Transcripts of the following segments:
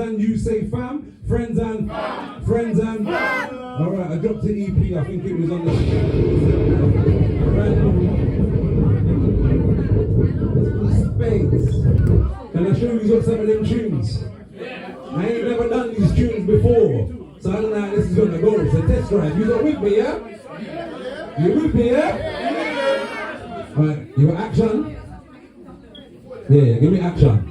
and you say fam. Friends and fam. Friends and fam. Alright, I dropped the EP, I think it was on the Spades. Can I show you some of them tunes? I ain't never done these tunes before, so I don't know how this is gonna go. It's a test drive. You got with me, yeah? You with me, yeah? Alright, you got action? Yeah, give me action.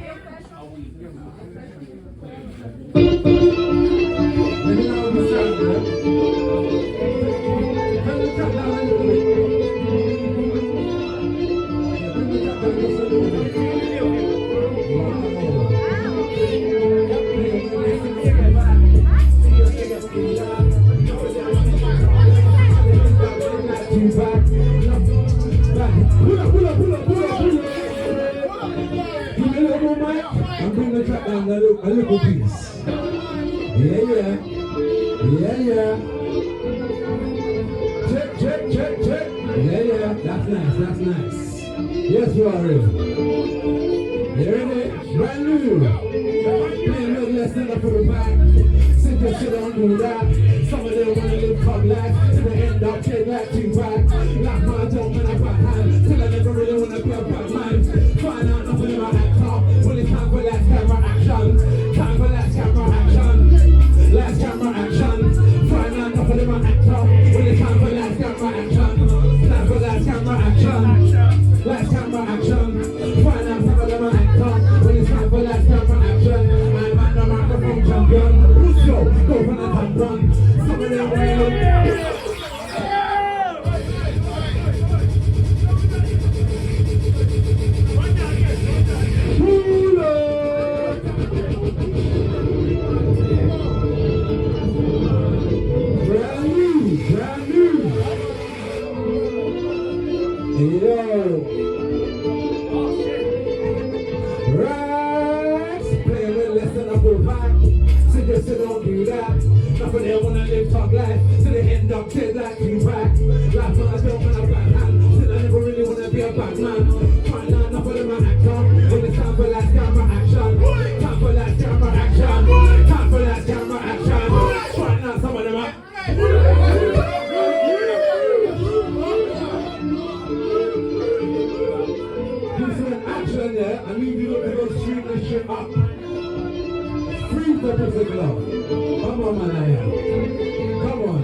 I'm bringing the track down a little piece. Yeah. Check. Yeah. That's nice. Yes, you are in. You're in it. Brand new. Playing a little less than up for the back. Sit your shit on, do that. Some of them wanna live pub life. To the end up, kid like two back. Like my joke when I back hand. Till I never really wanna be a bad man. Find out nothing about act up. When it's time for last camera action. Time for last camera action. Last camera action. Find out nothing about act up. When it's time for last camera action. Time for last camera action. Last camera action. Find out some of them are act up. When it's time for last camera action. I'm at the microphone champion. Who's go? Go for the top run. Some of them will. Don't do that. Nothing there when I live talk life. Till the end up dead like you back. Life when I don't want a bad hand. Till I never really wanna be a bad man. Find out enough of them I act on. When it's time for last camera action. Time for last camera action. Time for last camera action. Find out some of them up. This is an action, yeah. I need you to go shoot this shit up. Freeze the physical. Come on, man, I am. Come on.